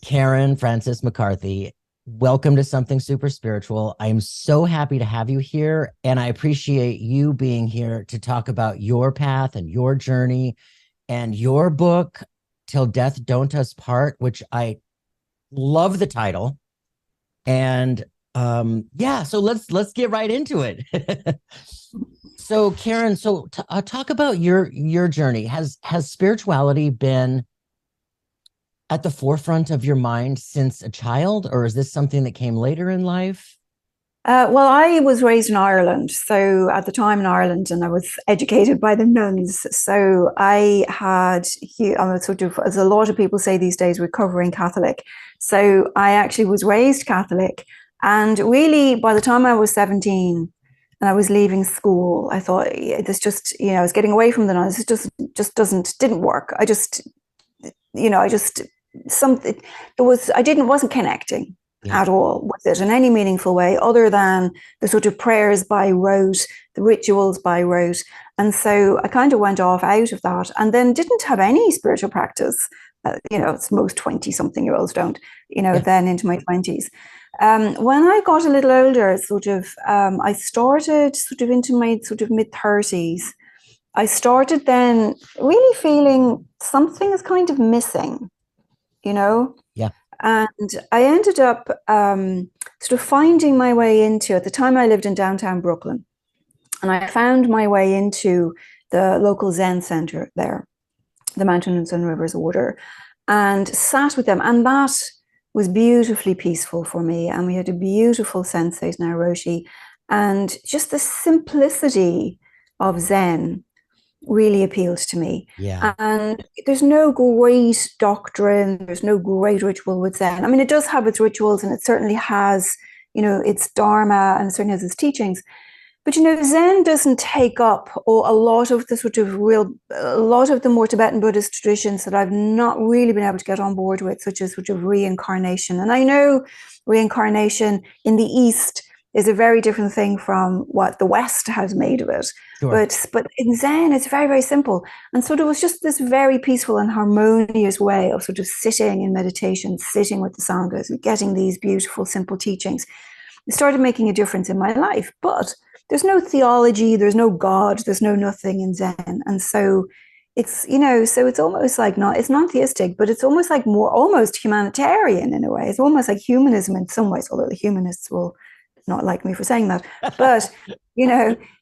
Karen Frances McCarthy, welcome to Something Super Spiritual. I am so happy to have you here, and I appreciate you being here to talk about your path and your journey and your book, Till Death Don't Us Part, which I love the title. And so let's get right into it. So Karen, talk about your journey. Has spirituality been at the forefront of your mind since a child, or is this something that came later in life? Well, I was raised in Ireland, so at the time in Ireland, and I was educated by the nuns. So I was sort of, as a lot of people say these days, recovering Catholic. So I actually was raised Catholic, and really, by the time I was 17 and I was leaving school, I thought, yeah, this just, I was getting away from the nuns. It didn't work. I just something there was I didn't wasn't connecting Yeah. at all with it in any meaningful way, other than the sort of prayers by rote, the rituals by rote. And so I kind of went off out of that, and then didn't have any spiritual practice. It's most 20-something-year-olds don't, Yeah. then into my 20s. When I got a little older, I started sort of into my sort of mid-30s. I started then really feeling something is kind of missing, you know? Yeah. And I ended up sort of finding my way into, at the time I lived in downtown Brooklyn, and I found my way into the local Zen center there, the Mountain and Sun Rivers Order, and sat with them. And that was beautifully peaceful for me. And we had a beautiful sensei, Naroshi, and just the simplicity of Zen really appealed to me. Yeah. And there's no great doctrine, there's no great ritual with Zen. I mean, it does have its rituals, and it certainly has, its dharma, and it certainly has its teachings. But Zen doesn't take up a lot of a lot of the more Tibetan Buddhist traditions that I've not really been able to get on board with, such as sort of reincarnation. And I know reincarnation in the East is a very different thing from what the West has made of it. Sure. But in Zen, it's very, very simple. And so there was just this very peaceful and harmonious way of sort of sitting in meditation, sitting with the Sanghas, and getting these beautiful, simple teachings. It started making a difference in my life. But there's no theology, there's no God, there's no nothing in Zen. And so it's almost like it's not theistic, but it's almost like almost humanitarian in a way. It's almost like humanism in some ways, although the humanists will not like me for saying that. But,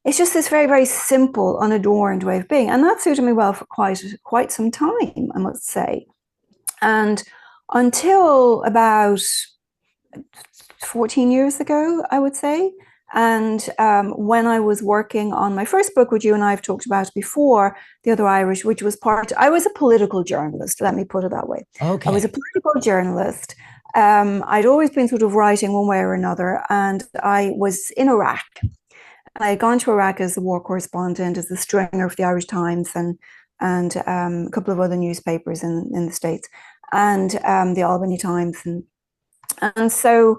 it's just this very, very simple, unadorned way of being. And that suited me well for quite some time, I must say. And until about 14 years ago, I would say. And when I was working on my first book, which you and I have talked about before, The Other Irish, which was I was a political journalist, let me put it that way. Okay. I was a political journalist. I'd always been sort of writing one way or another, and I was in Iraq. I had gone to Iraq as a war correspondent, as the stringer of the Irish Times and a couple of other newspapers in the States, and the Albany Times. And so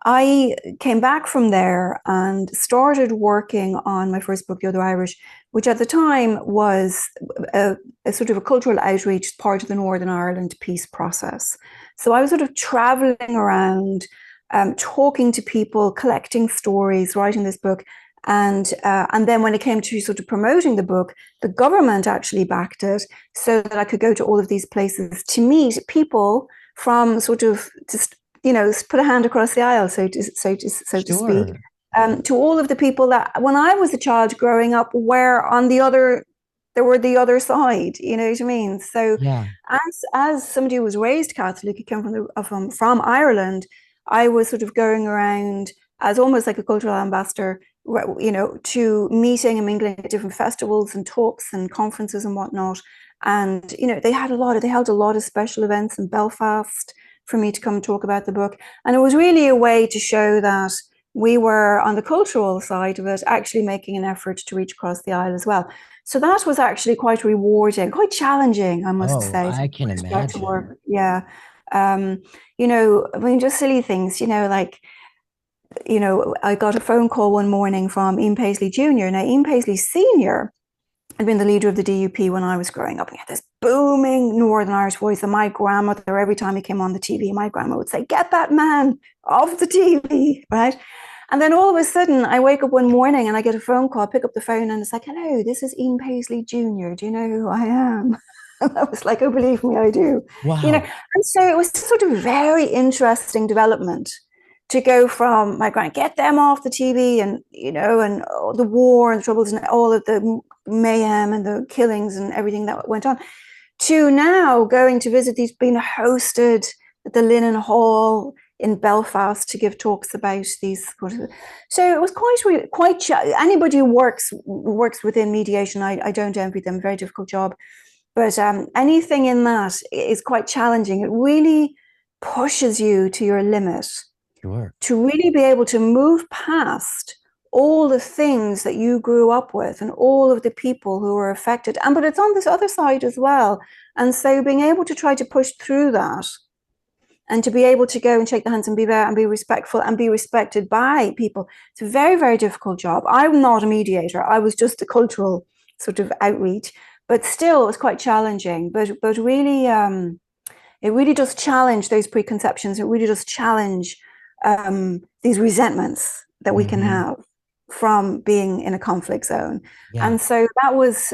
I came back from there and started working on my first book, The Other Irish, which at the time was a sort of a cultural outreach, part of the Northern Ireland peace process. So I was sort of traveling around, talking to people, collecting stories, writing this book. And then when it came to sort of promoting the book, the government actually backed it so that I could go to all of these places to meet people from sort of just, put a hand across the aisle, so to speak, to all of the people that when I was a child growing up were they were the other side, you know what I mean? So Yeah. as somebody who was raised Catholic, who came from Ireland, I was sort of going around as almost like a cultural ambassador, to meeting and mingling at different festivals and talks and conferences and whatnot. And they held a lot of special events in Belfast for me to come and talk about the book. And it was really a way to show that we were, on the cultural side of it, actually making an effort to reach across the aisle as well. So that was actually quite rewarding, quite challenging, I must say. I can imagine. Yeah. I mean, just silly things, like, I got a phone call one morning from Ian Paisley Jr. Now, Ian Paisley Sr. I'd been the leader of the DUP when I was growing up. We had this booming Northern Irish voice. And my grandmother, every time he came on the TV, my grandma would say, "Get that man off the TV," right? And then all of a sudden, I wake up one morning and I get a phone call, I pick up the phone, and it's like, "Hello, this is Ian Paisley Jr. Do you know who I am?" And I was like, "Oh, believe me, I do." Wow. And so it was sort of very interesting development to go from my grand, get them off the TV, and and the war and troubles and all of the mayhem and the killings and everything that went on, to now going to visit these, being hosted at the Linen Hall in Belfast to give talks about these. So it was quite anybody who works within mediation, I don't envy them, very difficult job, but anything in that is quite challenging. It really pushes you to your limit. Sure. To really be able to move past all the things that you grew up with and all of the people who were affected. But it's on this other side as well. And so being able to try to push through that and to be able to go and shake the hands and be there and be respectful and be respected by people, it's a very, very difficult job. I'm not a mediator. I was just a cultural sort of outreach, but still it was quite challenging. But really, it really does challenge those preconceptions. It really does challenge these resentments that we can have from being in a conflict zone. Yeah. And so that was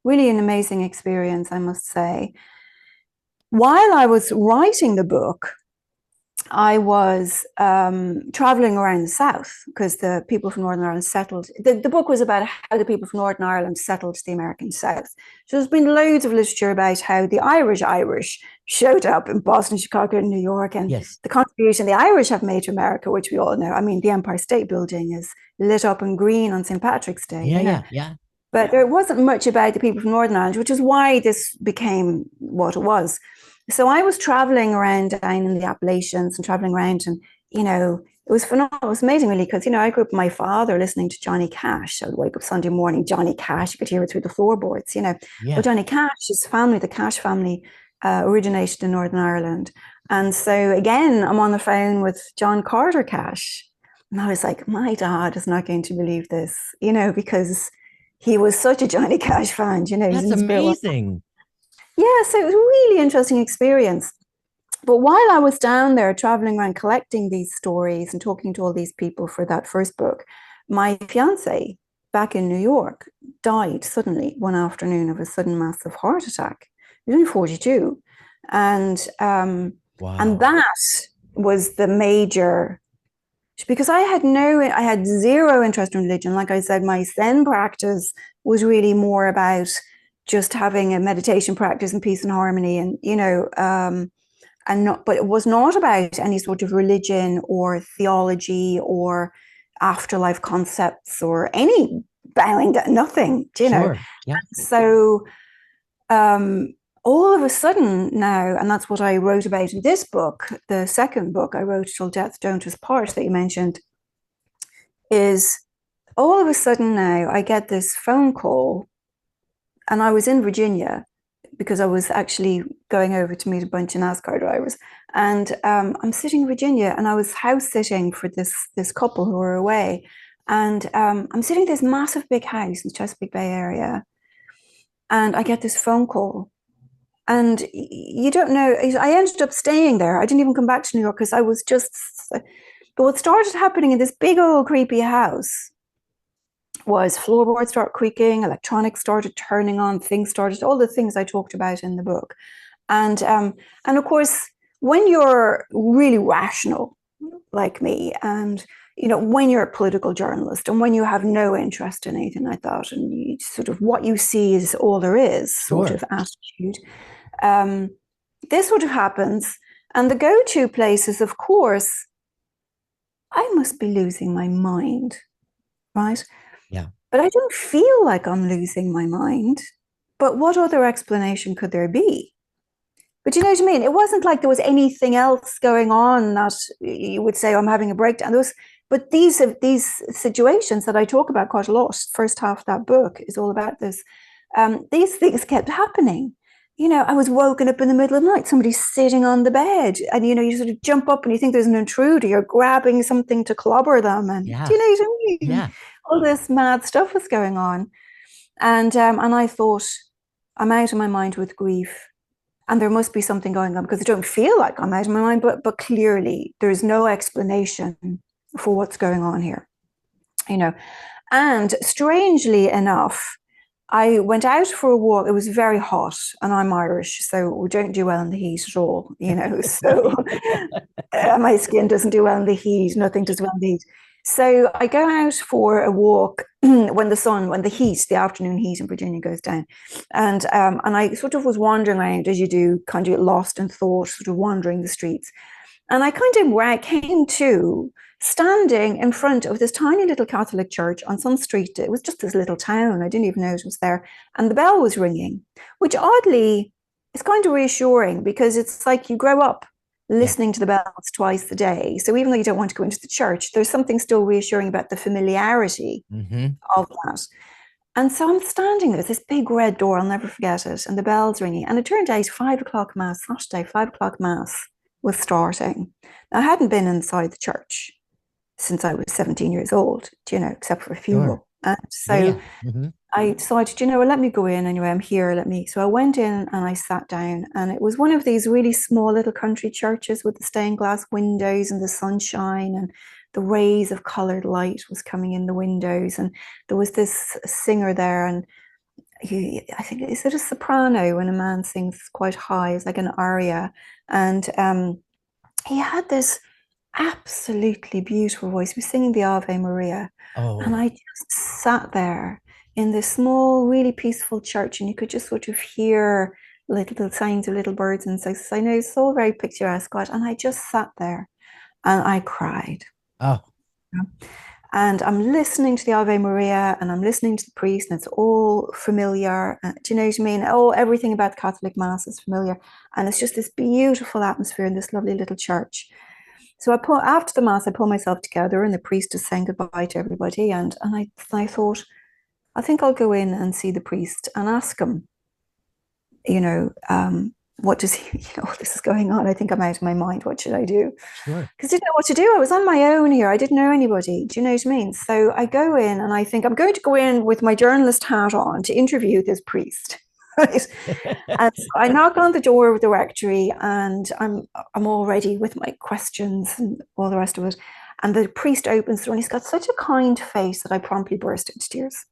really an amazing experience, I must say. While I was writing the book, I was traveling around the South because the people from Northern Ireland settled. The book was about how the people from Northern Ireland settled the American South. So there's been loads of literature about how the Irish showed up in Boston, Chicago, and New York, and the contribution the Irish have made to America, which we all know. I mean, the Empire State Building is lit up in green on St. Patrick's Day. Yeah. But there wasn't much about the people from Northern Ireland, which is why this became what it was. So I was traveling around down in the Appalachians and traveling around, and it was phenomenal. It was amazing, really, because I grew up with my father listening to Johnny Cash. I would wake up Sunday morning, Johnny Cash. You could hear it through the floorboards. But Johnny Cash's family, the Cash family, originated in Northern Ireland, and so again, I'm on the phone with John Carter Cash, and I was like, my dad is not going to believe this, because he was such a Johnny Cash fan. That's amazing. Yeah, so it was a really interesting experience. But while I was down there traveling around collecting these stories and talking to all these people for that first book, my fiance back in New York died suddenly one afternoon of a sudden massive heart attack. He was only 42. And that was the major, because I had zero interest in religion. Like I said, my Zen practice was really more about just having a meditation practice and peace and harmony, and but it was not about any sort of religion or theology or afterlife concepts or any bowing down, nothing, know. Yeah. So all of a sudden now, and that's what I wrote about in this book, the second book I wrote, Till Death Don't Us Part, that you mentioned, is all of a sudden now I get this phone call. And I was in Virginia because I was actually going over to meet a bunch of NASCAR drivers. And I'm sitting in Virginia, and I was house sitting for this couple who were away. And I'm sitting in this massive big house in the Chesapeake Bay area. And I get this phone call. And you don't know, I ended up staying there. I didn't even come back to New York because I was just, but what started happening in this big old creepy house was floorboards start creaking, electronics started turning on, all the things I talked about in the book. And of course, when you're really rational like me, and when you're a political journalist, and when you have no interest in anything like that, and you sort of what you see is all there is sort of attitude, this sort of happens. And the go-to place is, of course, I must be losing my mind, right? Yeah. But I don't feel like I'm losing my mind. But what other explanation could there be? But you know what I mean? It wasn't like there was anything else going on that you would say, I'm having a breakdown. But these situations that I talk about quite a lot, first half of that book is all about this. These things kept happening. I was woken up in the middle of the night, somebody's sitting on the bed, and you sort of jump up and you think there's an intruder, you're grabbing something to clobber them, and do you know what I mean? Yeah. All this mad stuff was going on. And I thought, I'm out of my mind with grief, and there must be something going on, because I don't feel like I'm out of my mind, but clearly there's no explanation for what's going on here, you know. And strangely enough, I went out for a walk. It was very hot, and I'm Irish, so we don't do well in the heat at all, you know. So my skin doesn't do well in the heat. Nothing does well in the heat. So I go out for a walk when the afternoon heat in Virginia goes down, and I sort of was wandering around, as you do, kind of lost in thought, sort of wandering the streets, and I kind of came to standing in front of this tiny little Catholic church on some street. It was just this little town. I didn't even know it was there. And the bell was ringing, which oddly is kind of reassuring, because it's like you grow up listening to the bells twice a day. So even though you don't want to go into the church, there's something still reassuring about the familiarity of that. And so I'm standing there, this big red door, I'll never forget it, and the bell's ringing. And it turned out 5 o'clock Mass, Saturday, 5 o'clock Mass was starting. Now, I hadn't been inside the church since I was 17 years old, you know, except for a funeral. Sure. So I decided, you know, well, let me go in anyway. I'm here. So I went in and I sat down, and it was one of these really small little country churches with the stained glass windows and the sunshine, and the rays of colored light was coming in the windows. And there was this singer there, and I think, is it a soprano when a man sings quite high? It's like an aria. And he had this absolutely beautiful voice. He was singing the Ave Maria. And I just sat there in this small, really peaceful church, and you could just sort of hear little sounds of little birds and so I know it's all very picturesque, and I just sat there and I cried. And I'm listening to the Ave Maria, and I'm listening to the priest, and it's all familiar. Do you know what I mean? Oh, everything about the Catholic Mass is familiar. And it's just this beautiful atmosphere in this lovely little church. So after the Mass, I pull myself together, and the priest is saying goodbye to everybody. And I thought, I think I'll go in and see the priest and ask him, you know, what does he, you know, this is going on. I think I'm out of my mind. What should I do? Because I didn't know what to do. I was on my own here. I didn't know anybody. Do you know what I mean? So I go in, and I think I'm going to go in with my journalist hat on to interview this priest. Right? And so I knock on the door of the rectory, and I'm all ready with my questions and all the rest of it. And the priest opens the door, and he's got such a kind face that I promptly burst into tears.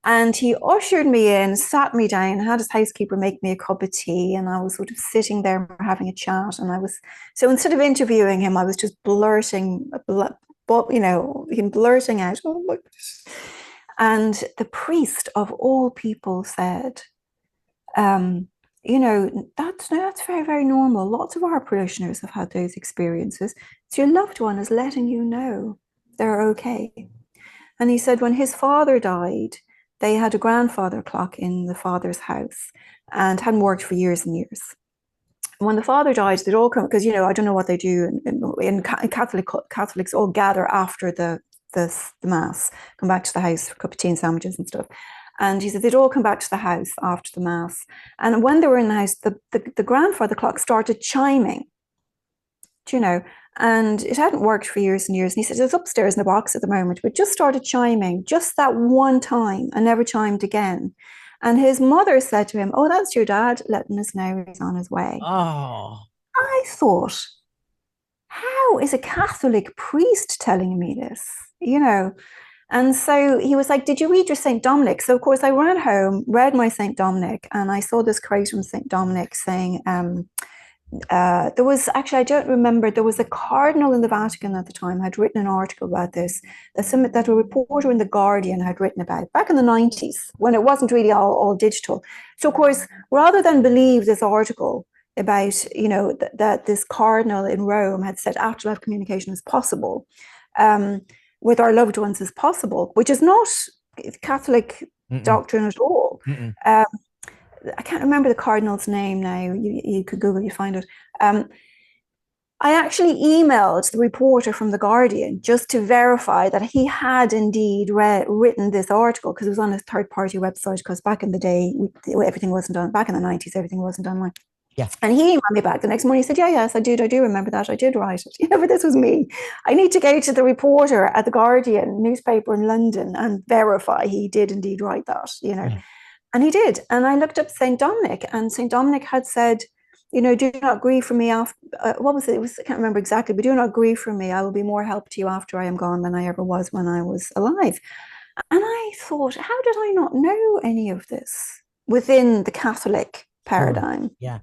And he ushered me in, sat me down, had his housekeeper make me a cup of tea, and I was sort of sitting there having a chat. And so instead of interviewing him, I was just blurting out, oh my goodness. And the priest of all people said, you know, that's very, very normal. Lots of our parishioners have had those experiences. So your loved one is letting you know they're okay. And he said when his father died, they had a grandfather clock in the father's house, and hadn't worked for years and years. When the father died, they'd all come, because, you know, I don't know what they do in Catholics all gather after the Mass, come back to the house for a cup of tea and sandwiches and stuff. And he said they'd all come back to the house after the Mass. And when they were in the house, the grandfather clock started chiming, do you know, and it hadn't worked for years and years. And he said it's upstairs in the box at the moment, but just started chiming just that one time and never chimed again. And his mother said to him, oh, that's your dad letting us know he's on his way. I thought, how is a Catholic priest telling me this? You know? And so he was like, did you read your St. Dominic? So of course I ran home, read my St. Dominic, and I saw this quote from St. Dominic saying, there was actually, I don't remember, there was a cardinal in the Vatican at the time had written an article about this, that a reporter in The Guardian had written about back in the 90s, when it wasn't really all digital. So of course, rather than believe this article about, you know, that this cardinal in Rome had said afterlife communication is possible, with our loved ones is possible, which is not Catholic doctrine at all. I can't remember the cardinal's name now. You could Google, you find it. I actually emailed the reporter from The Guardian just to verify that he had indeed written this article, because it was on a third-party website, because back in the day, everything wasn't done. Back in the 90s, everything wasn't online. Yeah. And he emailed me back the next morning. He said, yeah, yes, I do remember that. I did write it. But this was me. I need to go to the reporter at the Guardian newspaper in London and verify he did indeed write that, Yeah. And he did. And I looked up St. Dominic, and St. Dominic had said, do not grieve for me after, what was it? I can't remember exactly, but do not grieve for me. I will be more help to you after I am gone than I ever was when I was alive. And I thought, how did I not know any of this within the Catholic paradigm? Sure. Yeah.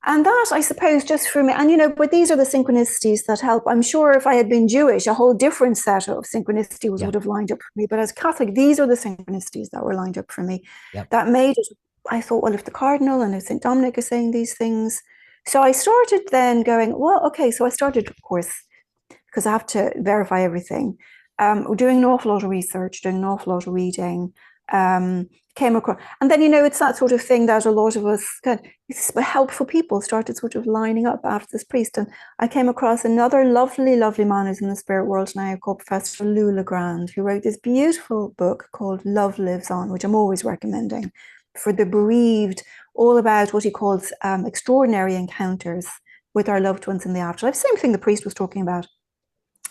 And that, I suppose, just for me, and but these are the synchronicities that help. I'm sure if I had been Jewish, a whole different set of synchronicities would have lined up for me. But as Catholic, these are the synchronicities that were lined up for me. Yep. That made it, I thought, well, if the Cardinal and if St. Dominic are saying these things. So I started then going, well, okay, so I started, of course, because I have to verify everything, doing an awful lot of research, doing an awful lot of reading, came across, and then it's that sort of thing that a lot of us helpful people started sort of lining up after this priest, and I came across another lovely man who's in the spirit world now called Professor Lou Legrand, who wrote this beautiful book called Love Lives On, which I'm always recommending for the bereaved, all about what he calls extraordinary encounters with our loved ones in the afterlife. Same thing the priest was talking about.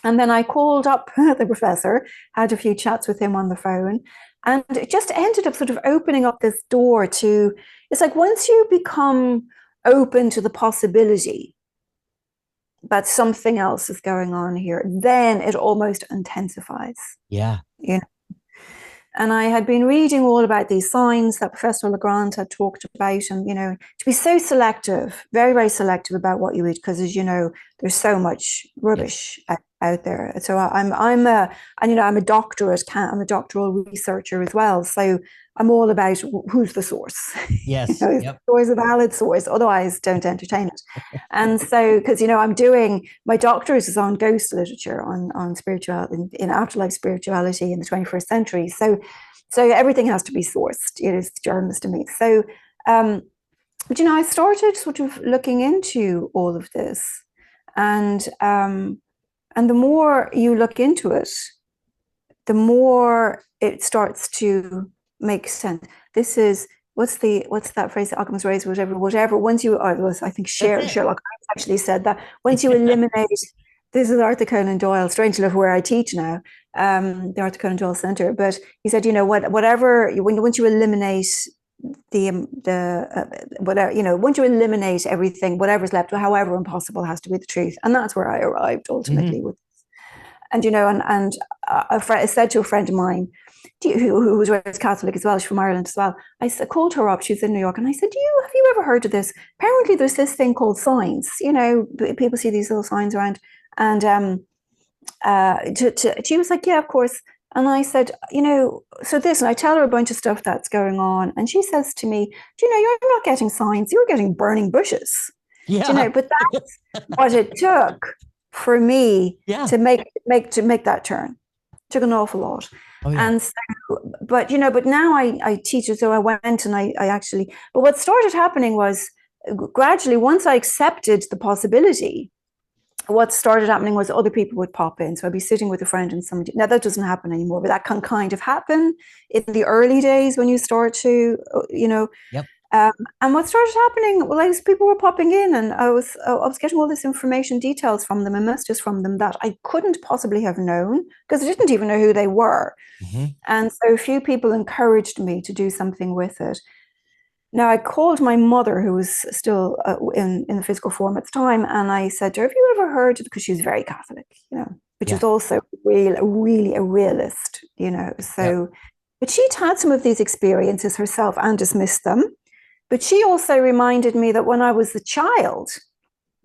And then I called up the professor, had a few chats with him on the phone, and it just ended up sort of opening up this door to, it's like once you become open to the possibility that something else is going on here, then it almost intensifies. Yeah. And I had been reading all about these signs that Professor Legrand had talked about, and to be so selective, very, very selective about what you read, because as you know, there's so much rubbish out there. So I'm a doctorate, I'm a doctoral researcher as well. So I'm all about who's the source. Yes. Is the source a valid source? Otherwise, don't entertain it. And so, because I'm doing my doctorate is on ghost literature, on spirituality, in afterlife spirituality in the 21st century. So everything has to be sourced. It is journalist to me. So, but I started sort of looking into all of this, and the more you look into it, the more it starts to make sense. This is what's that phrase that Occam's razor, whatever. Once you, I think Sherlock actually said that. Once you eliminate, this is Arthur Conan Doyle. Strange enough, where I teach now, the Arthur Conan Doyle Center. But he said, once you eliminate once you eliminate everything, whatever's left, however impossible, has to be the truth, and that's where I arrived ultimately with. And I said to a friend of mine who was raised Catholic as well, she's from Ireland as well. I called her up, she was in New York, and I said, have you ever heard of this? Apparently there's this thing called signs. People see these little signs around, and she was like, yeah, of course. And I said, so this, and I tell her a bunch of stuff that's going on, and she says to me, you're not getting signs, you're getting burning bushes. Yeah. But that's what it took for me to make that turn. It took an awful lot. Oh, yeah. And so, but now I teach it. So I went and I actually, but what started happening was gradually, once I accepted the possibility, what started happening was other people would pop in. So I'd be sitting with a friend and somebody, now that doesn't happen anymore, but that can kind of happen in the early days when you start to, Yep. And what started happening, people were popping in, and I was getting all this information, details from them and messages from them that I couldn't possibly have known, because I didn't even know who they were. Mm-hmm. And so a few people encouraged me to do something with it. Now, I called my mother, who was still in the physical form at the time, and I said to her, have you ever heard, because she was very Catholic, but she was also really a realist, so, but she'd had some of these experiences herself and dismissed them. But she also reminded me that when I was a child,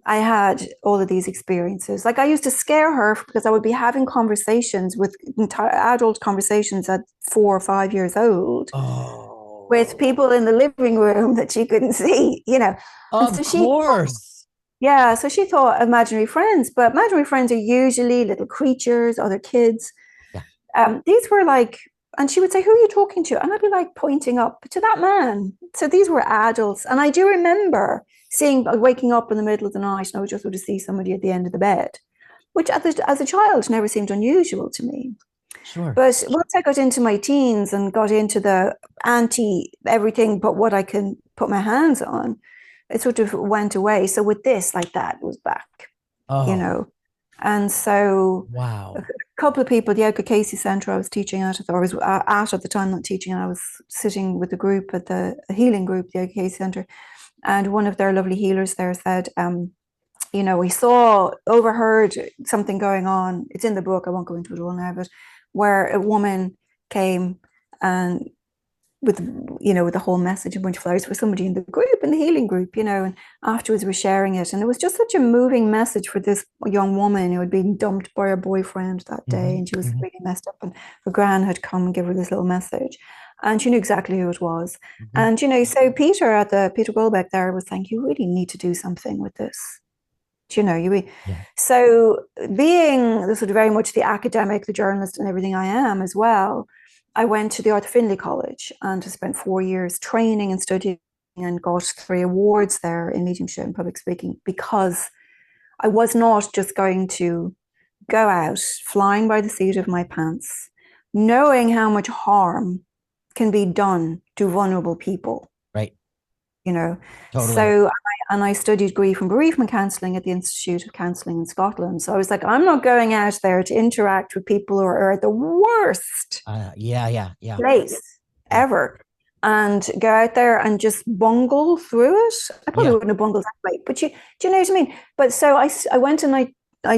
I had all of these experiences. Like I used to scare her because I would be having conversations with adult conversations at 4 or 5 years old with people in the living room that she couldn't see, Of course. So she thought imaginary friends, but imaginary friends are usually little creatures, other kids. Yeah. These were like, and she would say, who are you talking to? And I'd be like pointing up to that man. So these were adults. And I do remember waking up in the middle of the night, and I would just sort of see somebody at the end of the bed, which as a child never seemed unusual to me. Sure. But once I got into my teens and got into the anti everything but what I can put my hands on, it sort of went away. So with this, like that was back, you Oh, know. And so wow. a couple of people, the Edgar Casey Centre I was teaching at, or I was at the time, not teaching, and I was sitting with the group at the healing group, the Edgar Casey Centre, and one of their lovely healers there said, you know, we overheard something going on. It's in the book. I won't go into it all now, but where a woman came and with, you know, with the whole message, a bunch of flowers for somebody in the group, in the healing group, you know, and afterwards we're sharing it. And it was just such a moving message for this young woman who had been dumped by her boyfriend that day. And she was really messed up. And her gran had come and give her this little message. And she knew exactly who it was. And, you know, so Peter Goldbeck there was saying, you really need to do something with this. You know, so being the sort of very much the academic, the journalist and everything I am as well, I went to the Arthur Findlay College and I spent 4 years training and studying and got 3 awards there in mediumship and public speaking, because I was not just going to go out flying by the seat of my pants, knowing how much harm can be done to vulnerable people. Right. You know, Totally. so I studied grief and bereavement counselling at the Institute of Counselling in Scotland. So I was like, I'm not going out there to interact with people who are at the worst place ever, and go out there and just bungle through it. I probably wouldn't have bungled that way, but do you know what I mean? But so I went and I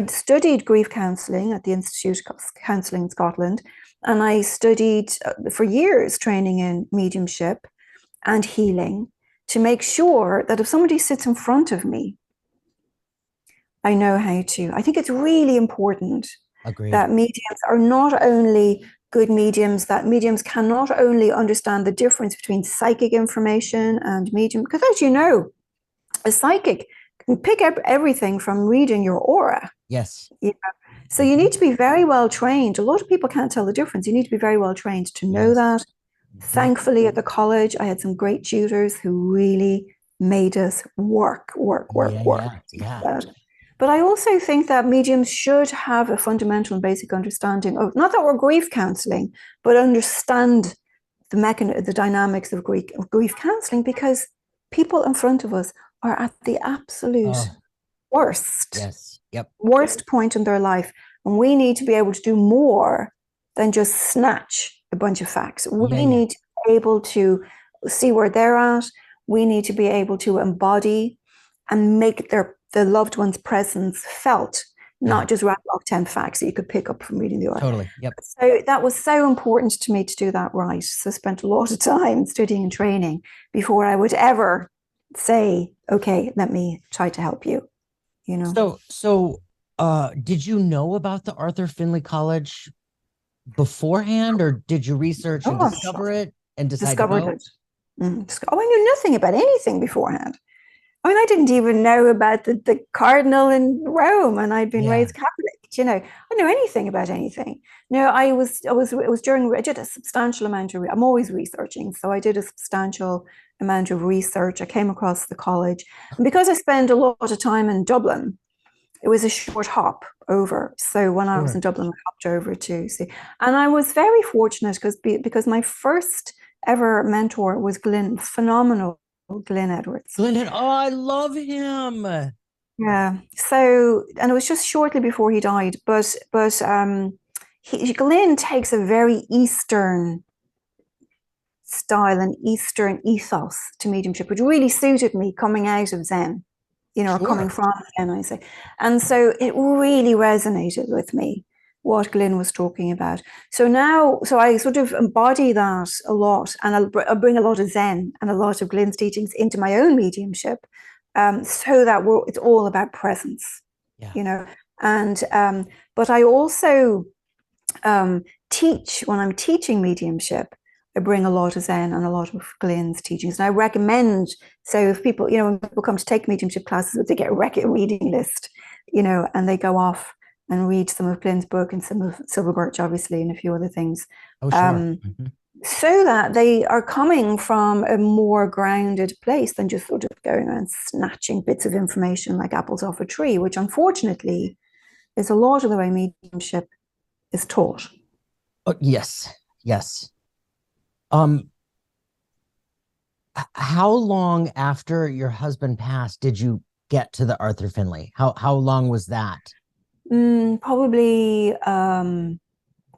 studied grief counselling at the Institute of Counselling in Scotland, and I studied for years training in mediumship and healing, to make sure that if somebody sits in front of me, I know how to. I think it's really important that mediums are not only good mediums, that mediums can not only understand the difference between psychic information and medium, because as you know, a psychic can pick up everything from reading your aura. Yes. You know? So you need to be very well trained. A lot of people can't tell the difference. You need to be very well trained to know that. Thankfully, at the college, I had some great tutors who really made us work. Yeah. But I also think that mediums should have a fundamental and basic understanding of, not that we're grief counseling, but understand the dynamics of grief counseling, because people in front of us are at the absolute worst, worst point in their life. And we need to be able to do more than just snatch a bunch of facts. We need to be able to see where they're at. We need to be able to embody and make the loved one's presence felt, not just rattle off 10 facts that you could pick up from reading the aura. Totally. Yep. So that was so important to me to do that right. So I spent a lot of time studying and training before I would ever say, okay, let me try to help you. You know. So did you know about the Arthur Findlay College beforehand, or did you research and discover it and decide to go? I knew nothing about anything beforehand. I mean, I didn't even know about the cardinal in Rome, and I'd been raised Catholic. You know, I didn't know anything about anything. No, it was during, I did a substantial amount of, I'm always researching. So I did a substantial amount of research. I came across the college, and because I spent a lot of time in Dublin, it was a short hop over. So when I was in Dublin, I hopped over to see, and I was very fortunate because my first ever mentor was phenomenal Glenn Edwards. I love him. Yeah. So, and it was just shortly before he died, but Glenn takes a very Eastern style and Eastern ethos to mediumship, which really suited me coming out of Zen, or coming from Zen, I say. And so it really resonated with me, what Glenn was talking about. So I sort of embody that a lot, and I'll bring a lot of Zen and a lot of Glenn's teachings into my own mediumship, so that it's all about presence, And but I also teach, when I'm teaching mediumship, I bring a lot of Zen and a lot of Glenn's teachings. And I recommend, so if people, when people come to take mediumship classes, they get a reading list, and they go off and read some of Glenn's book and some of Silver Birch, obviously, and a few other things. So that they are coming from a more grounded place than just sort of going around snatching bits of information like apples off a tree, which unfortunately is a lot of the way mediumship is taught. Oh, yes. How long after your husband passed did you get to the Arthur Finley? How long was that? Probably, God,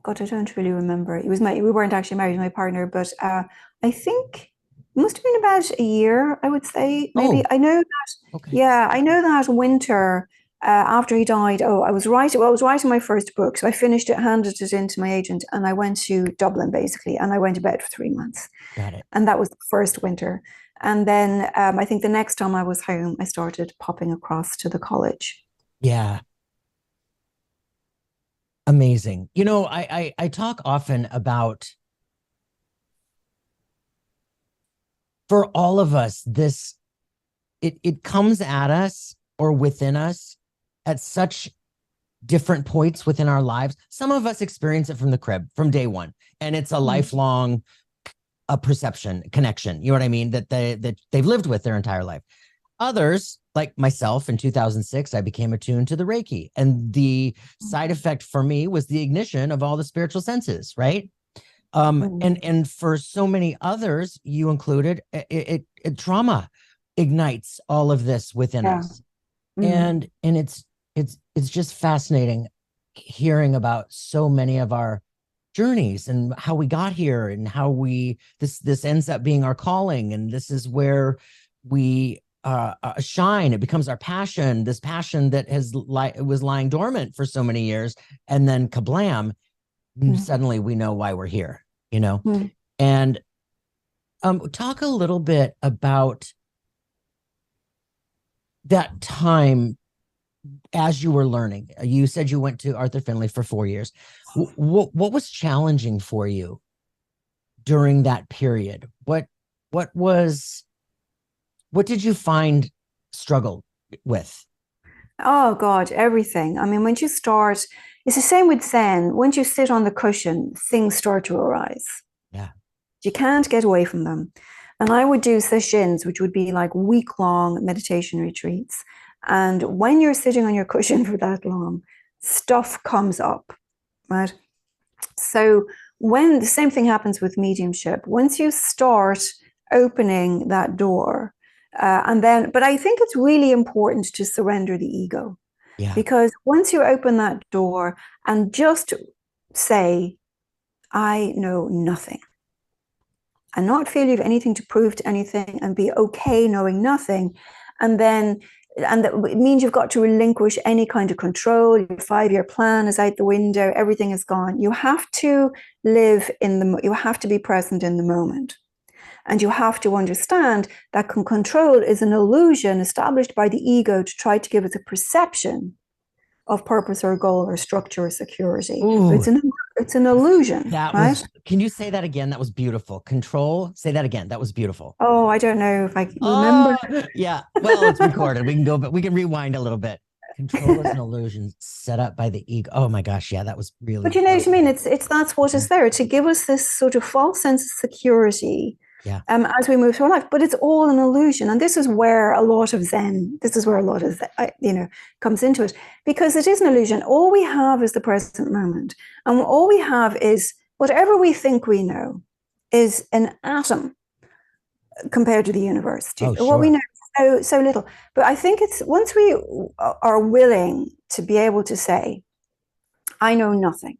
I don't really remember. We weren't actually married, my partner, but I think it must have been about a year, I would say, maybe. Oh, I know that, okay. yeah, I know that winter after he died. Oh, I was writing my first book. So I finished it, handed it in to my agent, and I went to Dublin basically, and I went to bed for 3 months. Got it. And that was the first winter. And then I think the next time I was home, I started popping across to the college. Yeah. Amazing. I talk often about, for all of us, it comes at us or within us at such different points within our lives. Some of us experience it from the crib, from day one, and it's a lifelong a perception connection. You know what I mean? That they've lived with their entire life. Others, like myself in 2006, I became attuned to the Reiki. And the side effect for me was the ignition of all the spiritual senses, right? And for so many others, you included, trauma ignites all of this within us. And it's just fascinating hearing about so many of our journeys and how we got here and how this ends up being our calling, and this is where we shine. It becomes our passion, this passion that was lying dormant for so many years, and then kablam, suddenly we know why we're here, and talk a little bit about that time as you were learning. You said you went to Arthur Finley for 4 years. What was challenging for you during that period? What did you find struggle with? Oh God, everything. I mean, when you start, it's the same with Zen. Once you sit on the cushion, things start to arise. Yeah. You can't get away from them. And I would do sessions, which would be like week-long meditation retreats. And when you're sitting on your cushion for that long, stuff comes up, right? So when the same thing happens with mediumship, once you start opening that door, but I think it's really important to surrender the ego. Yeah. Because once you open that door and just say, I know nothing, and not feel you have anything to prove to anything, and be okay knowing nothing, and it means you've got to relinquish any kind of control. Your 5-year plan is out the window. Everything is gone. You have to you have to be present in the moment. And you have to understand that control is an illusion established by the ego to try to give us a perception of purpose or goal or structure or security. But it's an illusion. Right? Can you say that again? That was beautiful. Control. Say that again. That was beautiful. Oh, I don't know if I can remember. Yeah. Well, it's recorded. We can go, but we can rewind a little bit. Control is an illusion set up by the ego. Oh my gosh. Yeah, that was really. But you know what I mean? That's what is there to give us this sort of false sense of security. Yeah. As we move through life, but it's all an illusion, and this is where a lot of Zen, comes into it, because it is an illusion. All we have is the present moment, and all we have is whatever we think we know is an atom compared to the universe. What we know so little. But I think it's once we are willing to be able to say, "I know nothing,"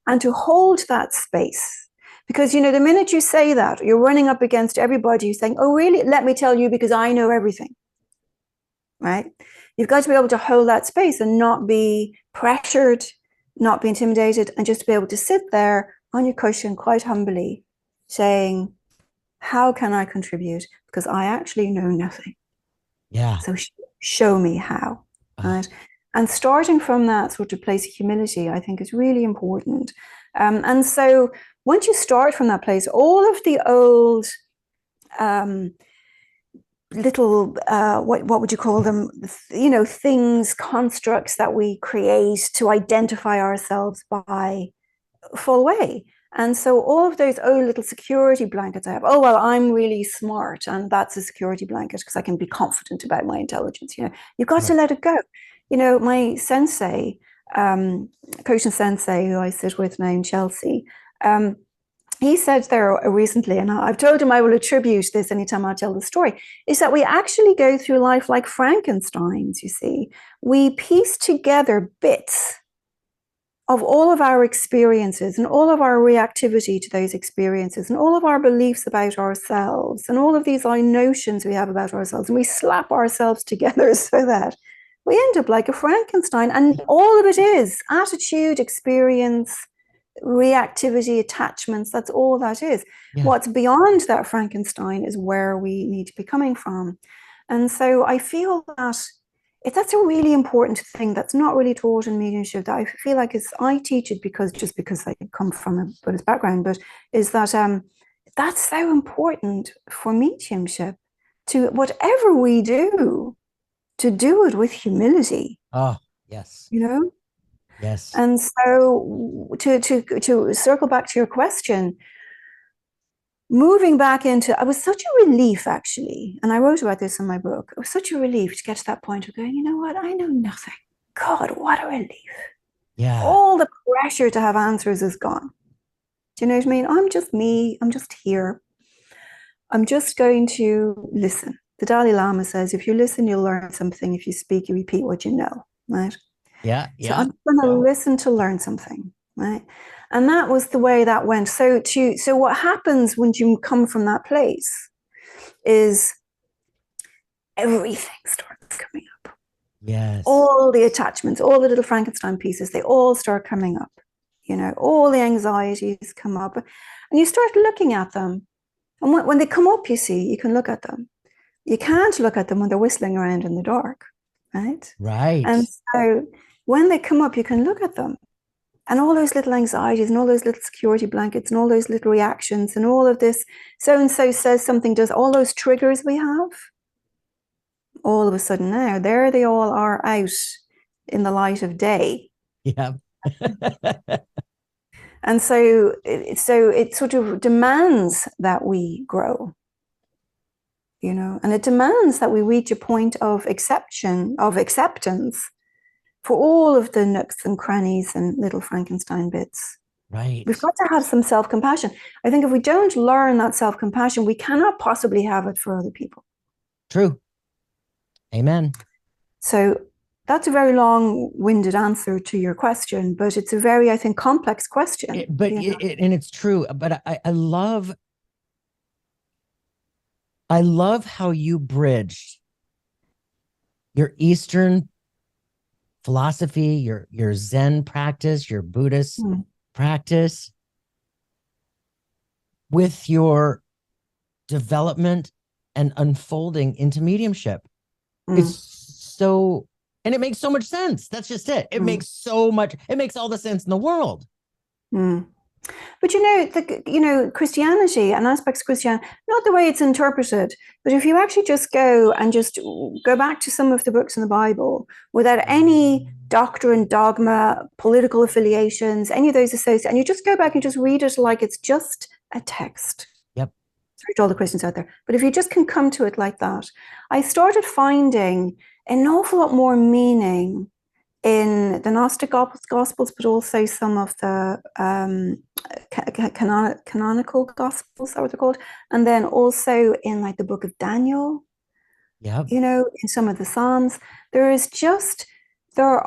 and to hold that space. Because, the minute you say that, you're running up against everybody who's saying, oh, really? Let me tell you, because I know everything, right? You've got to be able to hold that space and not be pressured, not be intimidated, and just be able to sit there on your cushion quite humbly saying, how can I contribute? Because I actually know nothing. Yeah. So show me how, right? And starting from that sort of place of humility, I think is really important. And so once you start from that place, all of the old little, what would you call them? Things, constructs that we create to identify ourselves by fall away. And so all of those little security blankets I have, oh, well, I'm really smart, and that's a security blanket because I can be confident about my intelligence. You've got to let it go. My sensei, Koshin Sensei, who I sit with now in Chelsea, he said there recently, and I've told him I will attribute this anytime I tell the story, is that we actually go through life like Frankensteins, you see. We piece together bits of all of our experiences and all of our reactivity to those experiences and all of our beliefs about ourselves and all of these notions we have about ourselves, and we slap ourselves together so that we end up like a Frankenstein. And all of it is attitude, experience, reactivity, attachments. That's all that is. Yeah. What's beyond that Frankenstein is where we need to be coming from. And so I feel that that's a really important thing that's not really taught in mediumship, that I feel like I teach it because I come from a Buddhist background, but is that that's so important for mediumship, to whatever we do, to do it with humility. Oh, yes. You know? Yes. And so to circle back to your question, moving back into, it was such a relief, actually, and I wrote about this in my book. It was such a relief to get to that point of going, you know what, I know nothing. God, what a relief. Yeah. All the pressure to have answers is gone. Do you know what I mean? I'm just me. I'm just here. I'm just going to listen. The Dalai Lama says, if you listen, you'll learn something. If you speak, you repeat what you know, right? Yeah. So I'm going to listen to learn something, right? And that was the way that went. So what happens when you come from that place is everything starts coming up. Yes. All the attachments, all the little Frankenstein pieces, they all start coming up. You know, all the anxieties come up, and you start looking at them. And when they come up, you see, you can look at them. You can't look at them when they're whistling around in the dark, right? Right. And so when they come up, you can look at them. And all those little anxieties and all those little security blankets and all those little reactions and all of this, so-and-so says something, does all those triggers we have, all of a sudden now, there they all are out in the light of day. Yeah. And so it sort of demands that we grow, you know, and it demands that we reach a point of acceptance for all of the nooks and crannies and little Frankenstein bits. Right. We've got to have some self-compassion. I think if we don't learn that self-compassion, we cannot possibly have it for other people. True. Amen. So that's a very long-winded answer to your question, but it's a very, I think, complex question. And it's true. But I love how you bridged your Eastern philosophy, your Zen practice, your Buddhist practice with your development and unfolding into mediumship. It's so, and it makes so much sense. That's just it. It makes all the sense in the world. But Christianity and aspects of Christianity, not the way it's interpreted, but if you actually just go back to some of the books in the Bible without any doctrine, dogma, political affiliations, any of those associated, and you just go back and just read it like it's just a text. Yep. Sorry to all the Christians out there, but if you just can come to it like that, I started finding an awful lot more meaning in the Gnostic Gospels, but also some of the canonical Gospels, that what they're called, and then also in like the book of Daniel. Yep. You know, in some of the Psalms, there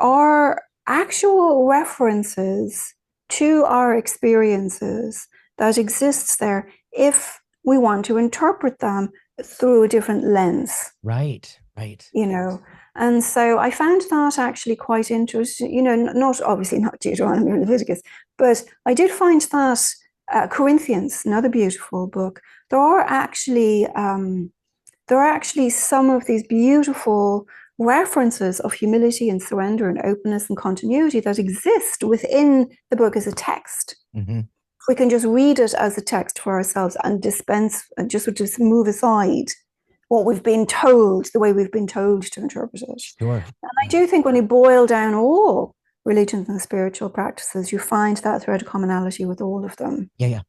are actual references to our experiences that exists there if we want to interpret them through a different lens. Right. You know, and so I found that actually quite interesting, you know, not Deuteronomy or Leviticus, but I did find that Corinthians, another beautiful book, there are actually some of these beautiful references of humility and surrender and openness and continuity that exist within the book as a text. We can just read it as a text for ourselves and dispense and just move aside what we've been told, the way we've been told to interpret it. Sure. And I do think when you boil down all religions and spiritual practices, you find that thread of commonality with all of them. Yeah.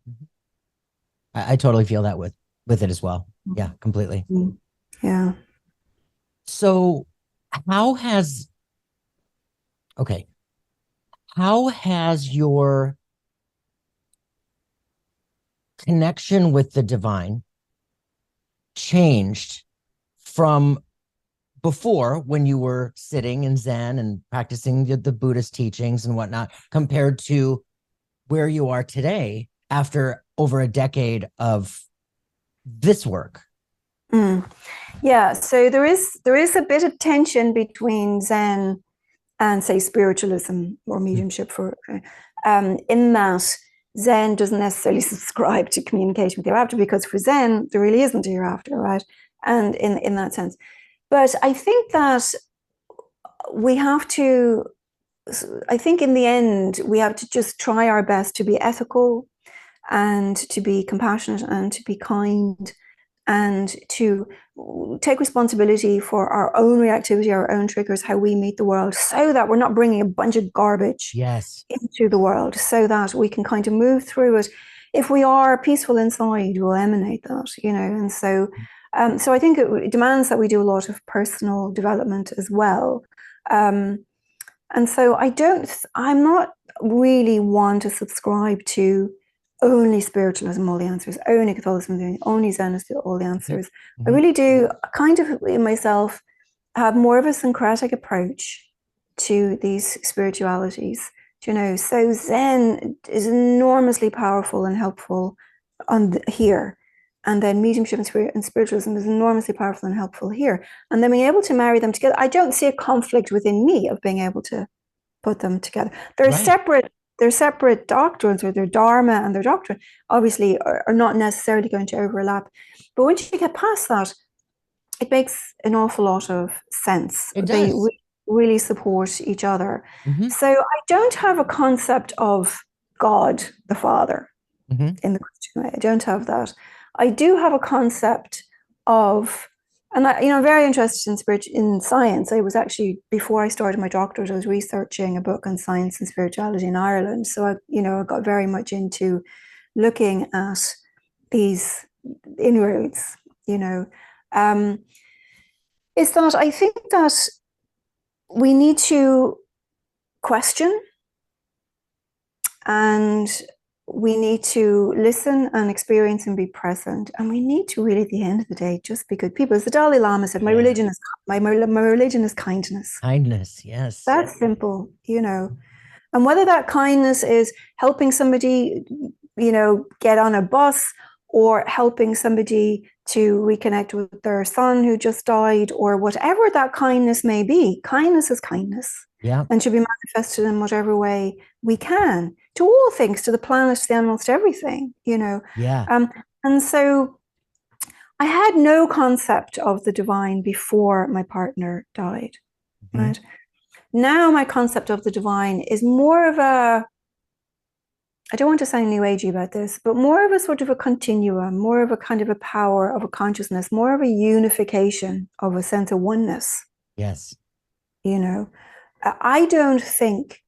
I totally feel that with it as well. Yeah, completely. Yeah. So how has your connection with the divine changed from before, when you were sitting in Zen and practicing the Buddhist teachings and whatnot, compared to where you are today after over a decade of this work? Yeah, so there is a bit of tension between Zen and, say, spiritualism or mediumship, for in that Zen doesn't necessarily subscribe to communication with the hereafter, because for Zen there really isn't a hereafter, right? And in that sense, but I think that we have to, I think in the end we have to just try our best to be ethical and to be compassionate and to be kind and to take responsibility for our own reactivity, our own triggers, how we meet the world, so that we're not bringing a bunch of garbage into the world, so that we can kind of move through it. If we are peaceful inside, we'll emanate that, and so I think it demands that we do a lot of personal development as well. And so I'm not really one to subscribe to only spiritualism, all the answers, only Catholicism, only Zen, all the answers. Mm-hmm. I really do kind of in myself have more of a syncretic approach to these spiritualities, so Zen is enormously powerful and helpful here. And then mediumship and spiritualism is enormously powerful and helpful here. And then being able to marry them together, I don't see a conflict within me of being able to put them together. They're separate doctrines, or their dharma and their doctrine obviously are not necessarily going to overlap. But once you get past that, it makes an awful lot of sense. It does. They really support each other. Mm-hmm. So I don't have a concept of God the Father in the Christian way. I don't have that. I do have a concept of, and I'm very interested in science. I was actually, before I started my doctorate, I was researching a book on science and spirituality in Ireland. So I got very much into looking at these inroads. Is that I think that we need to question, and we need to listen and experience and be present. And we need to really, at the end of the day, just be good people. As the Dalai Lama said, my religion is kindness. Kindness, yes. That's simple, And whether that kindness is helping somebody, get on a bus, or helping somebody to reconnect with their son who just died, or whatever that kindness may be, kindness is kindness. Yeah. And should be manifested in whatever way we can, to all things, to the planet, to the animals, to everything, Yeah. And so I had no concept of the divine before my partner died, right? Now my concept of the divine is more of a, I don't want to sound new agey about this, but more of a sort of a continuum, more of a kind of a power of a consciousness, more of a unification of a sense of oneness. Yes. I don't think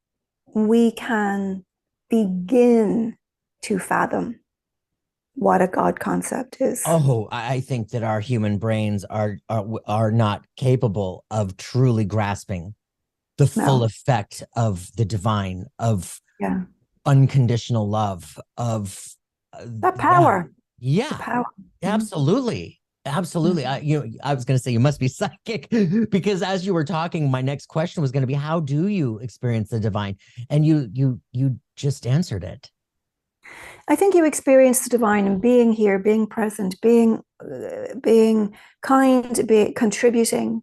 we can begin to fathom what a God concept is. Oh, I think that our human brains are not capable of truly grasping the full effect of the divine, of unconditional love, of that power. Yeah, power. Absolutely. Absolutely. I was going to say you must be psychic, because as you were talking, my next question was going to be, how do you experience the divine? And you just answered it. I think you experience the divine in being here, being present, being kind, contributing,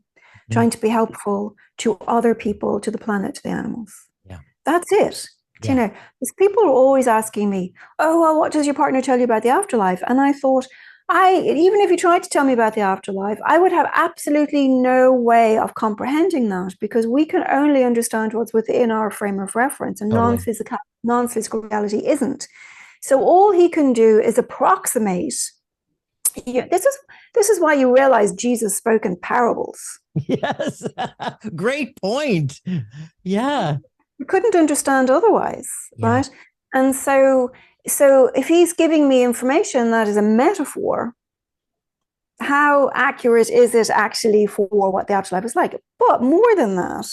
trying to be helpful to other people, to the planet, to the animals. Yeah. That's it. Yeah. Because people are always asking me, oh, well, what does your partner tell you about the afterlife? And I thought, even if you tried to tell me about the afterlife, I would have absolutely no way of comprehending that, because we can only understand what's within our frame of reference, and non-physical reality isn't. So all he can do is approximate. This is why you realize Jesus spoke in parables. Yes, great point. Yeah, you couldn't understand otherwise, right? And so if he's giving me information that is a metaphor, how accurate is it actually for what the afterlife is like? But more than that,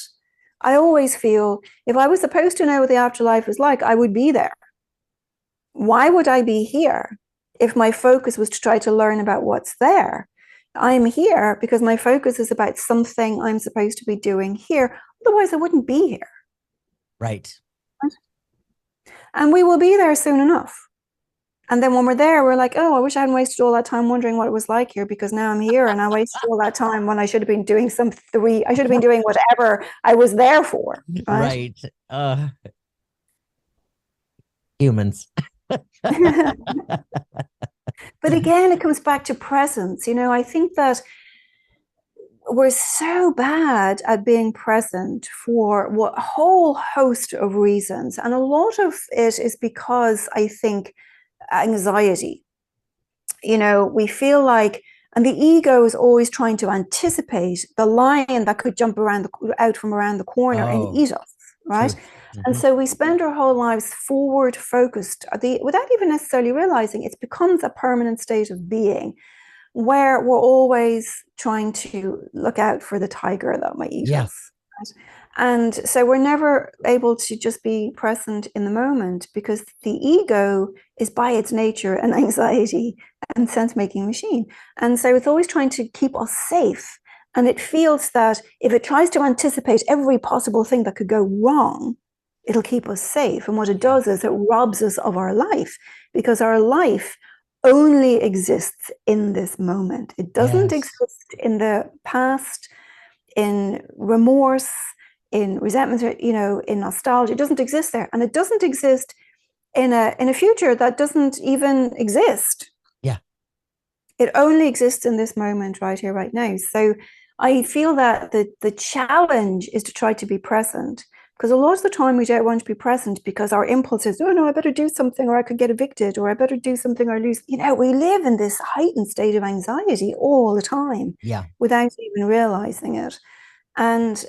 I always feel if I was supposed to know what the afterlife is like, I would be there. Why would I be here if my focus was to try to learn about what's there. I'm here because my focus is about something I'm supposed to be doing here. Otherwise, I wouldn't be here. Right. And we will be there soon enough. And then when we're there, we're like, oh, I wish I hadn't wasted all that time wondering what it was like here, because now I'm here and I wasted all that time when I should have been doing I should have been doing whatever I was there for. Right. Humans. But again, it comes back to presence. I think that we're so bad at being present for a whole host of reasons. And a lot of it is because I think anxiety. We feel like, and the ego is always trying to anticipate the lion that could jump out from around the corner and eat us, right? Mm-hmm. And so we spend our whole lives forward focused, without even necessarily realizing it becomes a permanent state of being, where we're always trying to look out for the tiger that might eat us. Right? And so we're never able to just be present in the moment, because the ego is by its nature an anxiety and sense-making machine. And so it's always trying to keep us safe. And it feels that if it tries to anticipate every possible thing that could go wrong, it'll keep us safe. And what it does is it robs us of our life, because our life only exists in this moment. It doesn't exist in the past, in remorse, in resentment, in nostalgia. It doesn't exist there. And it doesn't exist in a future that doesn't even exist. Yeah. It only exists in this moment right here, right now. So I feel that the challenge is to try to be present, because a lot of the time we don't want to be present because our impulse is, oh no, I better do something, or I could get evicted, or I better do something or lose. We live in this heightened state of anxiety all the time, without even realizing it. And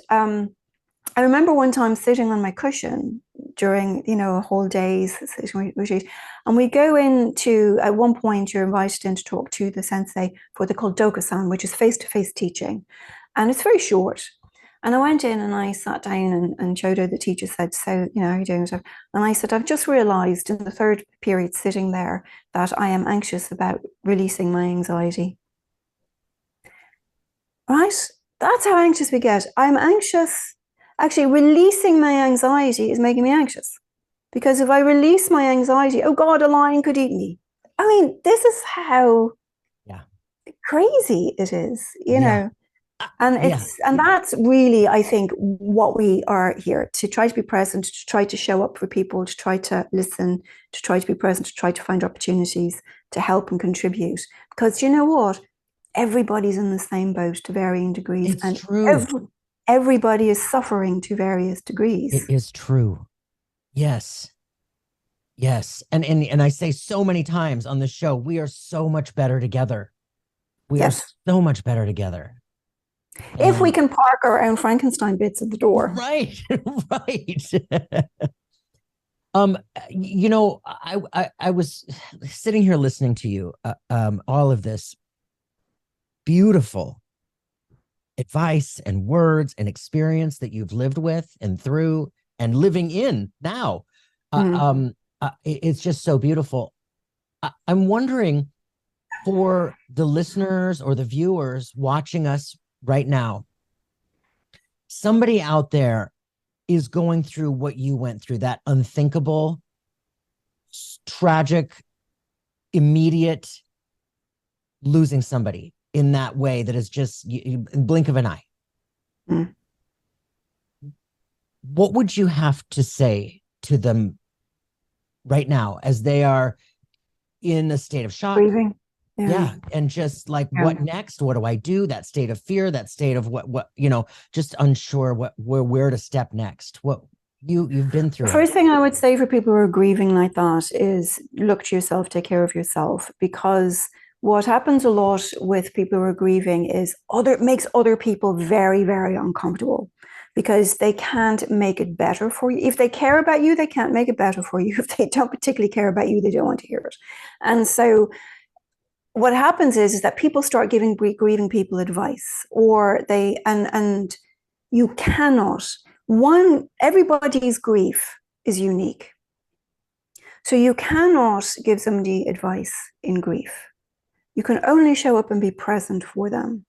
I remember one time sitting on my cushion during, a whole day's sitting retreat, and we go into, at one point, you're invited in to talk to the sensei for what they call dokusan, which is face-to-face teaching, and it's very short. And I went in and I sat down, and Chodo, the teacher, said, so, how are you doing? And I said, I've just realized in the third period sitting there that I am anxious about releasing my anxiety. Right? That's how anxious we get. I'm anxious. Actually, releasing my anxiety is making me anxious, because if I release my anxiety, oh God, a lion could eat me. I mean, this is how crazy it is, know. And and that's really, I think, what we are here to try to be present, to try to show up for people, to try to listen, to try to be present, to try to find opportunities to help and contribute. Because you know what? Everybody's in the same boat to varying degrees. It's true. Everybody is suffering to various degrees. It is true. Yes. And I say so many times on the show, we are so much better together. We are so much better together. If we can park our own Frankenstein bits at the door. Right. I was sitting here listening to you, all of this beautiful advice and words and experience that you've lived with and through and living in now. It's just so beautiful. I'm wondering, for the listeners or the viewers watching us right now, somebody out there is going through what you went through, that unthinkable, tragic, immediate losing somebody in that way that is just in blink of an eye. What would you have to say to them right now as they are in a state of shock? Grieving. And just like, what next? What do I do? That state of fear, that state of what just unsure where to step next. What you've been through. The first thing I would say for people who are grieving like that is look to yourself, take care of yourself, because what happens a lot with people who are grieving is makes other people very, very uncomfortable, because they can't make it better for you. If they care about you, they can't make it better for you. If they don't particularly care about you, they don't want to hear it. And so what happens is that people start giving grieving people advice, or and you cannot. Everybody's grief is unique. So you cannot give somebody advice in grief. You can only show up and be present for them.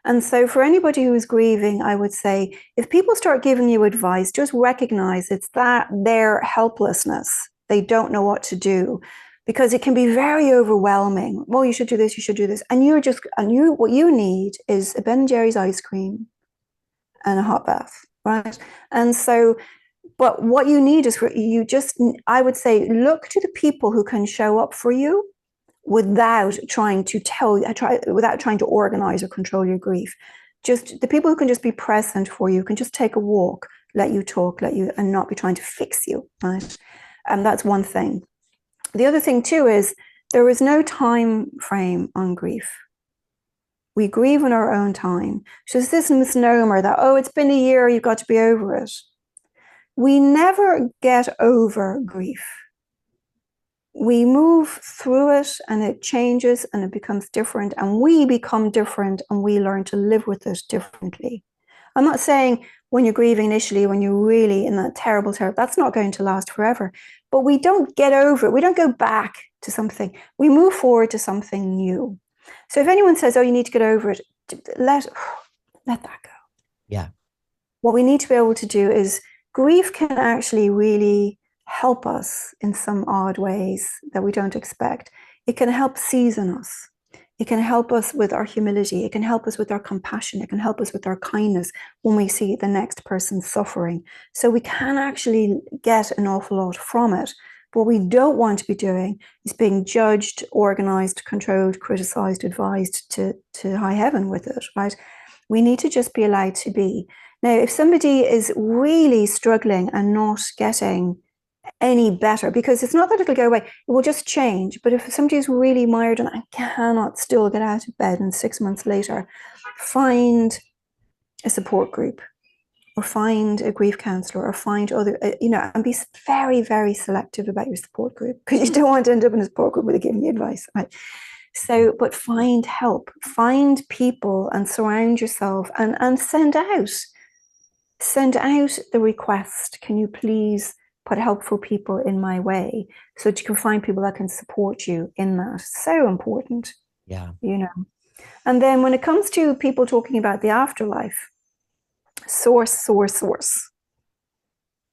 And so for anybody who is grieving, I would say, if people start giving you advice, just recognize it's that their helplessness. They don't know what to do, because it can be very overwhelming. Well, you should do this, you should do this. And what you need is a Ben & Jerry's ice cream and a hot bath, right? And so, but what you need is I would say, look to the people who can show up for you without trying to without trying to organize or control your grief. Just the people who can just be present for you, can just take a walk, let you talk, and not be trying to fix you, right? And that's one thing. The other thing too is there is no time frame on grief. We grieve in our own time. So it's this misnomer that, oh, it's been a year, you've got to be over it. We never get over grief. We move through it and it changes and it becomes different, and we become different and we learn to live with it differently. I'm not saying when you're grieving initially, when you're really in that terrible, that's not going to last forever. But we don't get over it. We don't go back to something. We move forward to something new. So if anyone says, oh, you need to get over it, let that go. Yeah. What we need to be able to do is, grief can actually really help us in some odd ways that we don't expect. It can help season us. It can help us with our humility. It can help us with our compassion. It can help us with our kindness when we see the next person suffering. So we can actually get an awful lot from it. What we don't want to be doing is being judged, organized, controlled, criticized, advised to high heaven with it, right? We need to just be allowed to be. Now, if somebody is really struggling and not getting any better, because it's not that it'll go away, it will just change. But if somebody's really mired and I cannot still get out of bed, and 6 months later, find a support group, or find a grief counselor, or find other, and be very, very selective about your support group, because you don't want to end up in a support group where they're giving you advice, right? So, but find help, find people, and surround yourself, and send out the request, can you please put helpful people in my way, so that you can find people that can support you in that. So important. Yeah. And then when it comes to people talking about the afterlife, source.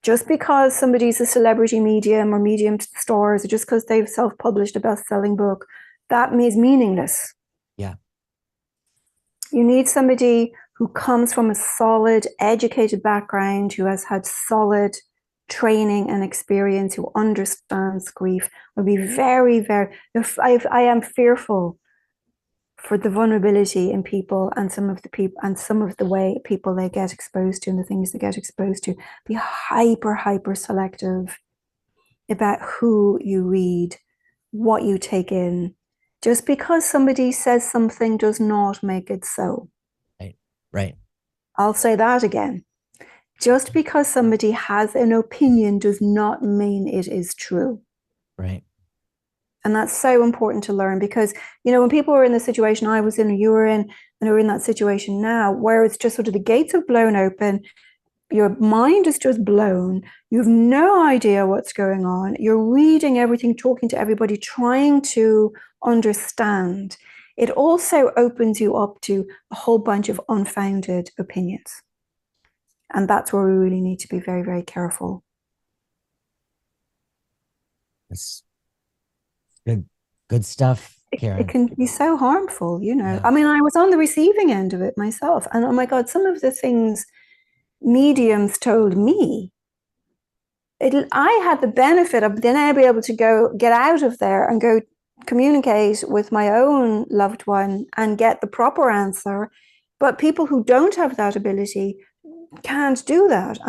Just because somebody's a celebrity medium or medium to the stars, or just because they've self-published a best-selling book, that is meaningless. Yeah. You need somebody who comes from a solid, educated background, who has had solid training and experience, who understands grief. Will be very, very, I am fearful for the vulnerability in people, and some of the way people they get exposed to and the things they get exposed to. Be hyper selective about who you read, what you take in. Just because somebody says something does not make it so. Right. I'll say that again. Just because somebody has an opinion does not mean it is true. Right. And that's so important to learn, because, when people were in the situation I was in, or you were in, and are in that situation now, where it's just sort of the gates have blown open, your mind is just blown, you have no idea what's going on, you're reading everything, talking to everybody, trying to understand. It also opens you up to a whole bunch of unfounded opinions. And that's where we really need to be very, very careful. That's good stuff, Karen. It can be so harmful, Yeah. I mean, I was on the receiving end of it myself. And oh my God, some of the things mediums told me, I had the benefit of then I'd be able to go get out of there and go communicate with my own loved one and get the proper answer. But people who don't have that ability can't do that.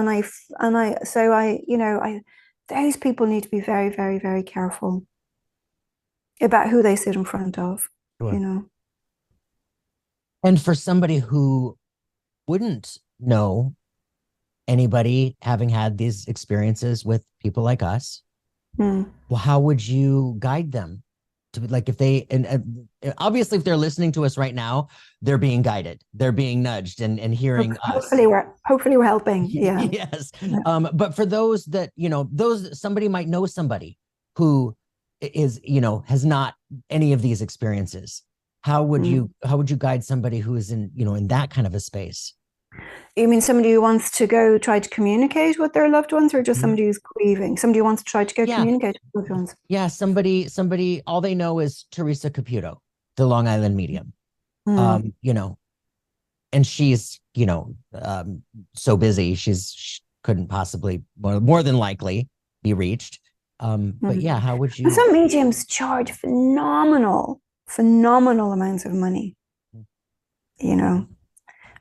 Those people need to be very, very, very careful about who they sit in front of. Sure. And for somebody who wouldn't know anybody having had these experiences with people like us, well, how would you guide them to be like, if they, and obviously if they're listening to us right now, they're being guided, they're being nudged and hearing us. Hopefully we're helping. Yeah. Yes. But for those that, somebody might know somebody who is, has not any of these experiences? How would you guide somebody who is in, in that kind of a space? You mean somebody who wants to go try to communicate with their loved ones, or just somebody who's grieving? Somebody who wants to try to go communicate with loved ones? Yeah, somebody, all they know is Teresa Caputo, the Long Island medium. And she's, so busy, she couldn't possibly, more than likely, be reached. But yeah, how would you? And some mediums charge phenomenal amounts of money.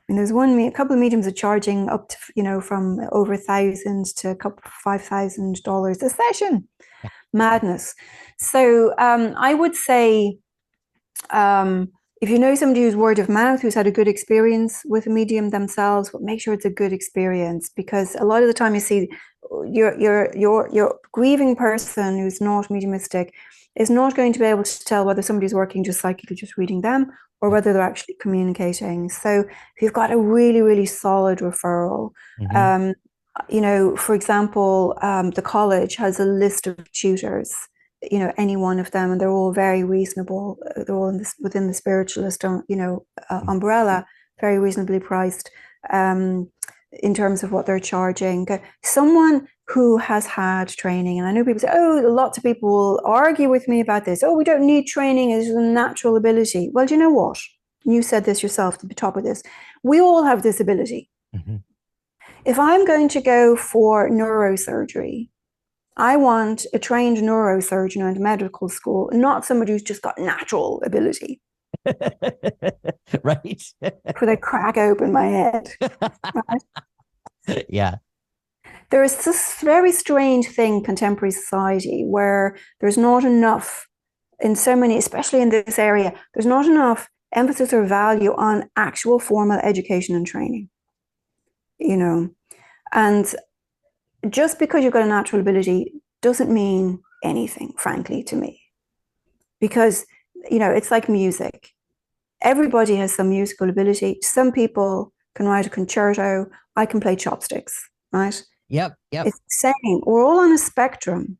And there's a couple of mediums are charging up to, from over $1,000 to a couple $5,000 a session. Yeah. Madness. So I would say, if you know somebody who's word of mouth, who's had a good experience with a medium themselves, but make sure it's a good experience, because a lot of the time you see your grieving person who's not mediumistic is not going to be able to tell whether somebody's working just psychically, just reading them, or whether they're actually communicating. So if you've got a really, really solid referral, for example, the college has a list of tutors, any one of them, and they're all very reasonable. They're all within the spiritualist, umbrella, very reasonably priced in terms of what they're charging. Someone who has had training, and I know people say, lots of people will argue with me about this. We don't need training, it's a natural ability. Well, do you know what? You said this yourself at the top of this. We all have this ability. Mm-hmm. If I'm going to go for neurosurgery, I want a trained neurosurgeon at medical school, not somebody who's just got natural ability. Right. For they crack open my head. Right? Yeah. There is this very strange thing in contemporary society where there's not enough, in so many, especially in this area, there's not enough emphasis or value on actual formal education and training. And just because you've got a natural ability doesn't mean anything, frankly, to me. Because, it's like music. Everybody has some musical ability. Some people can write a concerto. I can play chopsticks, right? Yep. It's the same. We're all on a spectrum.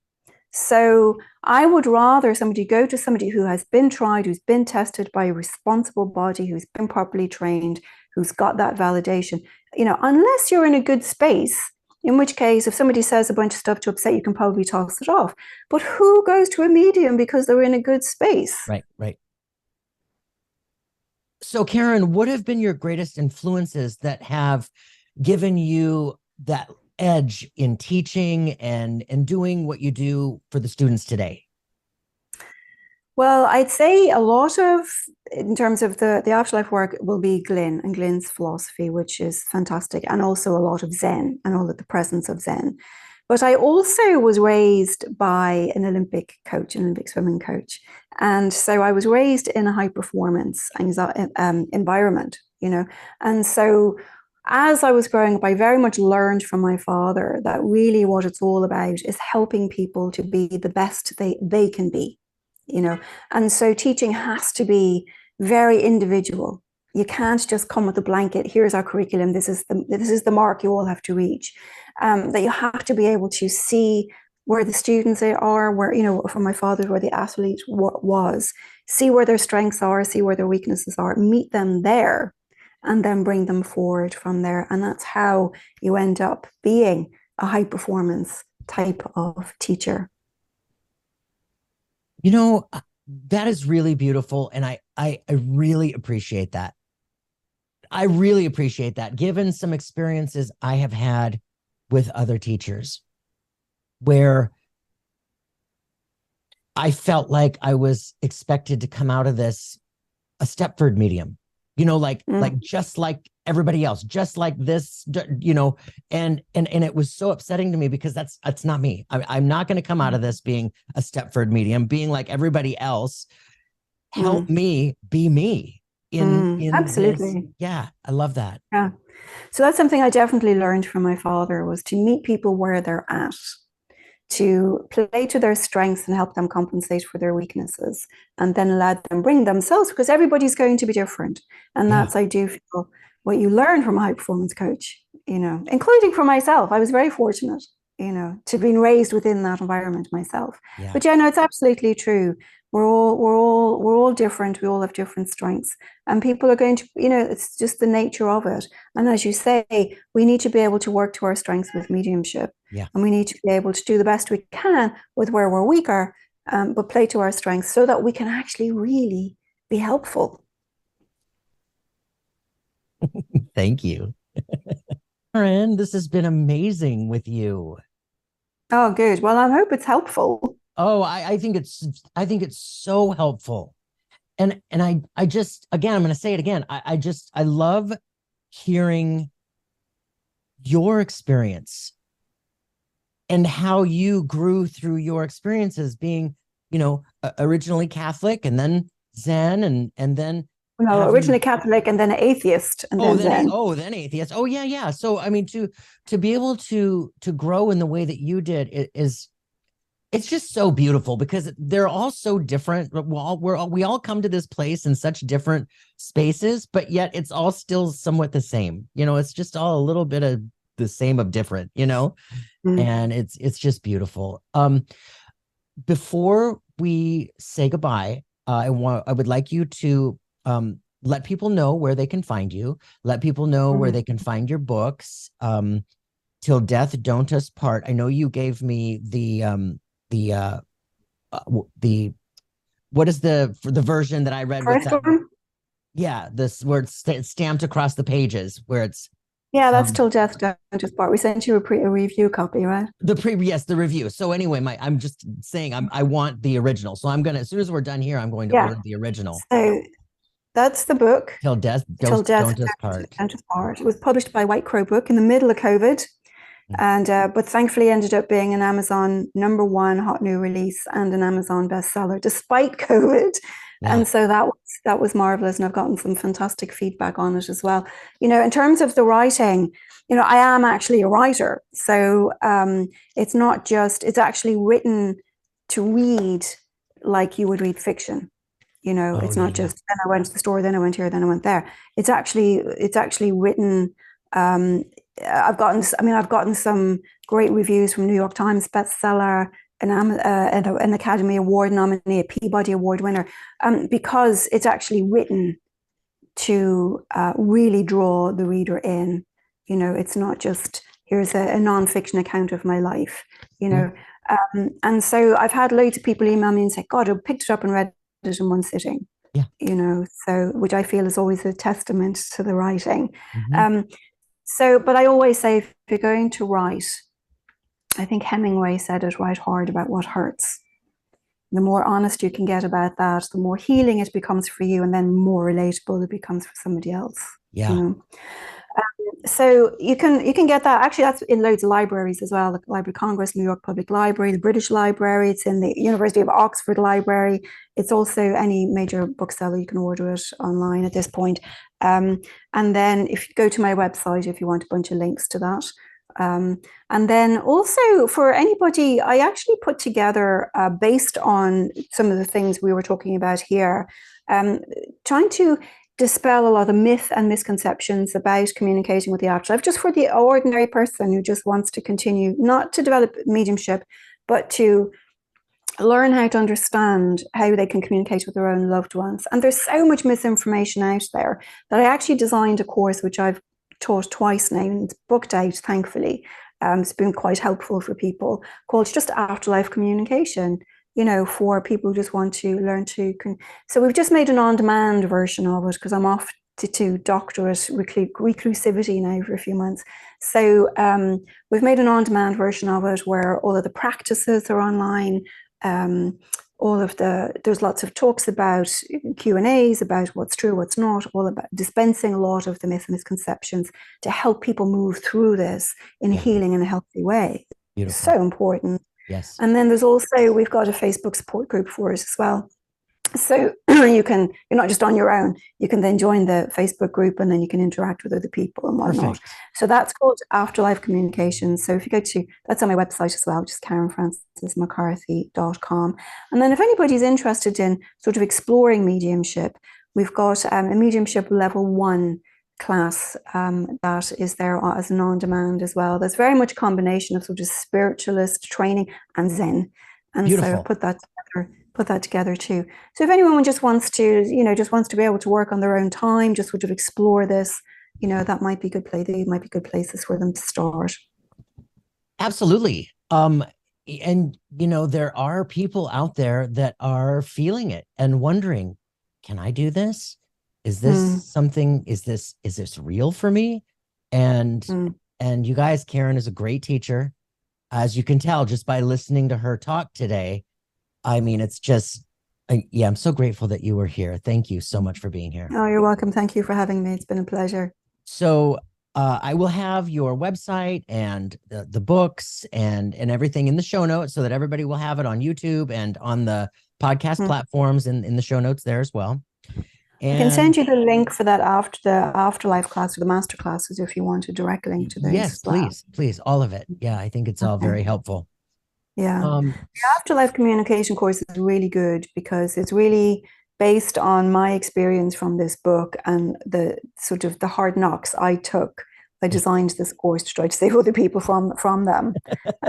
So I would rather somebody go to somebody who has been tried, who's been tested by a responsible body, who's been properly trained, who's got that validation, unless you're in a good space, in which case, if somebody says a bunch of stuff to upset, you can probably toss it off. But who goes to a medium because they're in a good space? Right. So Karen, what have been your greatest influences that have given you that edge in teaching and doing what you do for the students today? Well, I'd say a lot of, in terms of the afterlife work, will be Glyn and Glyn's philosophy, which is fantastic, and also a lot of Zen and all of the presence of Zen. But I also was raised by an Olympic swimming coach. And so I was raised in a high performance environment, and so as I was growing up, I very much learned from my father that really what it's all about is helping people to be the best they can be, and so teaching has to be very individual. You can't just come with a blanket. Here's our curriculum. This is the mark you all have to reach. That you have to be able to see where the students are, where, for my father, where the athlete was, see where their strengths are, see where their weaknesses are, meet them there, and then bring them forward from there. And that's how you end up being a high performance type of teacher. That is really beautiful. And I really appreciate that. I really appreciate that, given some experiences I have had with other teachers where I felt like I was expected to come out of this a Stepford medium, like just like everybody else, just like this, and it was so upsetting to me because that's not me. I'm not going to come out of this being a Stepford medium, being like everybody else. Help me be me in absolutely. This. Yeah, I love that. Yeah. So that's something I definitely learned from my father, was to meet people where they're at, to play to their strengths and help them compensate for their weaknesses, and then allow them bring themselves, because everybody's going to be different. And that's, I do feel, what you learn from a high performance coach, including for myself. I was very fortunate. to being raised within that environment myself. Yeah. But yeah, no, it's absolutely true. We're all different. We all have different strengths, and people are going to, it's just the nature of it. And as you say, we need to be able to work to our strengths with mediumship. Yeah. And we need to be able to do the best we can with where we're weaker, but play to our strengths so that we can actually really be helpful. Thank you. Karen, this has been amazing with you. Oh, good. Well, I hope it's helpful. Oh, I think it's so helpful. And I just, again, I'm going to say it again. I love hearing your experience and how you grew through your experiences being, originally Catholic and then Zen and then originally Catholic and then an atheist and then Zen. Then atheist. Oh yeah, yeah. So I mean, to be able to grow in the way that you did it's just so beautiful because they're all so different. We all come to this place in such different spaces, but yet it's all still somewhat the same. It's just all a little bit of the same of different. And it's just beautiful. Before we say goodbye, I would like you to let people know where they can find you. Let people know where they can find your books. Till Death Don't Us Part. I know you gave me the what is the version that I read with that? Yeah, this where it's stamped across the pages where it's. Yeah, that's Till Death Don't Us Part. We sent you a review copy, right? Yes, the review. So anyway, I'm just saying I want the original. So I'm gonna, as soon as we're done here, I'm going to order the original. So that's the book. Till Death Don't Us Part. It was published by White Crow Book in the middle of COVID. And but thankfully ended up being an Amazon #1 hot new release and an Amazon bestseller despite COVID. Yeah. And so that was marvelous, and I've gotten some fantastic feedback on it as well. In terms of the writing, I am actually a writer, so it's actually written to read like you would read fiction. It's not just then I went to the store, then I went here, then I went there. It's actually written. I've gotten some great reviews from New York Times bestseller, an Academy Award nominee, a Peabody Award winner, because it's actually written to really draw the reader in. It's not just here's a non-fiction account of my life. And so I've had loads of people email me and say, "God, I picked it up and read it in one sitting." Yeah. So which I feel is always a testament to the writing. But I always say, if you're going to write, I think Hemingway said it, write hard about what hurts. The more honest you can get about that, the more healing it becomes for you, and then more relatable it becomes for somebody else. Yeah. So you can get that. Actually, that's in loads of libraries as well. The Library of Congress, New York Public Library, the British Library. It's in the University of Oxford Library. It's also any major bookseller. You can order it online at this point. And then if you go to my website, if you want a bunch of links to that. And then also for anybody, I actually put together, based on some of the things we were talking about here, trying to dispel a lot of myth and misconceptions about communicating with the afterlife, just for the ordinary person who just wants to continue, not to develop mediumship, but to learn how to understand how they can communicate with their own loved ones. And there's so much misinformation out there that I actually designed a course which I've taught twice now, and it's booked out, thankfully. It's been quite helpful for people, called just Afterlife Communication, for people who just want to learn to. So we've just made an on-demand version of it because I'm off to doctorate reclusivity now for a few months. So we've made an on-demand version of it where all of the practices are online. There's lots of talks about Q&As about what's true, what's not, all about dispensing a lot of the myths and misconceptions to help people move through this in healing in a healthy way. Beautiful. It's so important. Yes. And then we've got a Facebook support group for it as well. So you're not just on your own, you can then join the Facebook group and then you can interact with other people and whatnot. Perfect. So that's called Afterlife Communication. So if you that's on my website as well, just KarenFrancesMcCarthy.com. And then if anybody's interested in sort of exploring mediumship, we've got a mediumship level 1 class that is there as an on-demand as well. There's very much a combination of sort of spiritualist training and Zen. And Beautiful. so put that together too. So if anyone just wants to, just wants to be able to work on their own time, just sort of explore this, that might be good they might be good places for them to start. Absolutely. And there are people out there that are feeling it and wondering, can I do this? Is this something, is this real for me? And you guys, Karen is a great teacher. As you can tell just by listening to her talk today. I mean, it's just, I'm so grateful that you were here. Thank you so much for being here. Oh, you're welcome. Thank you for having me. It's been a pleasure. So I will have your website and the books and everything in the show notes so that everybody will have it on YouTube and on the podcast platforms in the show notes there as well. And I can send you the link for that after the afterlife class or the master classes if you want a direct link to those. Yes, please, all of it. Yeah, I think it's all very helpful. Yeah. The afterlife communication course is really good because it's really based on my experience from this book and the sort of the hard knocks I took. I designed this course to try to save other people from them.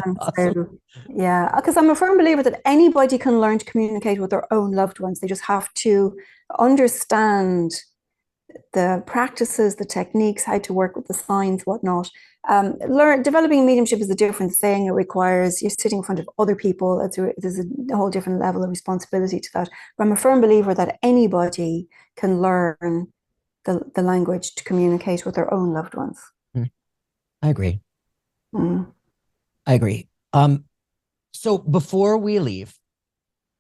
And awesome. So, yeah, because I'm a firm believer that anybody can learn to communicate with their own loved ones. They just have to understand the practices, the techniques, how to work with the signs, whatnot. Developing mediumship is a different thing. It requires you're sitting in front of other people. There's a whole different level of responsibility to that. But I'm a firm believer that anybody can learn the language to communicate with their own loved ones. I agree. I agree. So before we leave,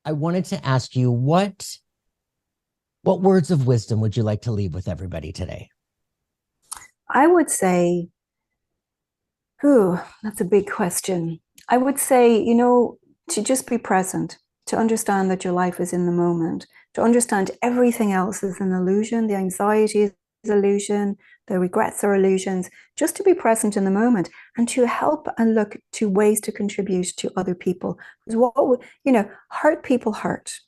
I wanted to ask you what words of wisdom would you like to leave with everybody today? I would say, that's a big question. I would say, to just be present, to understand that your life is in the moment, to understand everything else is an illusion, the anxiety is illusion, the regrets are illusions, just to be present in the moment and to help and look to ways to contribute to other people. Because hurt people hurt.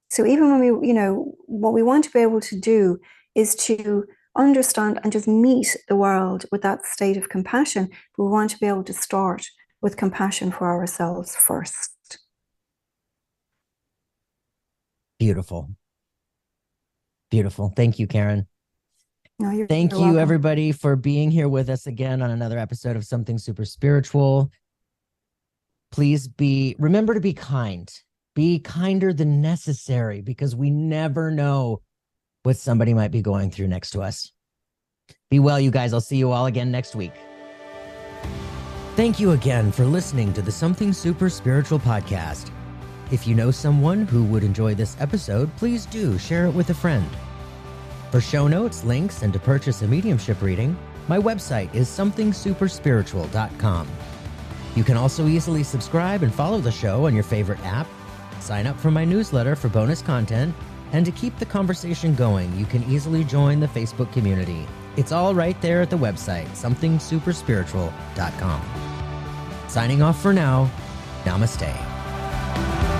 So even when what we want to be able to do is to understand and just meet the world with that state of compassion. We want to be able to start with compassion for ourselves first. Beautiful. Beautiful. Thank you, Karen. No, Thank you're you, welcome. everybody, for being here with us again on another episode of Something Super Spiritual. Please remember to be kind. Be kinder than necessary because we never know what somebody might be going through next to us. Be well, you guys. I'll see you all again next week. Thank you again for listening to the Something Super Spiritual podcast. If you know someone who would enjoy this episode, please do share it with a friend. For show notes, links, and to purchase a mediumship reading, my website is somethingsuperspiritual.com. You can also easily subscribe and follow the show on your favorite app, sign up for my newsletter for bonus content, and to keep the conversation going, you can easily join the Facebook community. It's all right there at the website, somethingsuperspiritual.com. Signing off for now, namaste.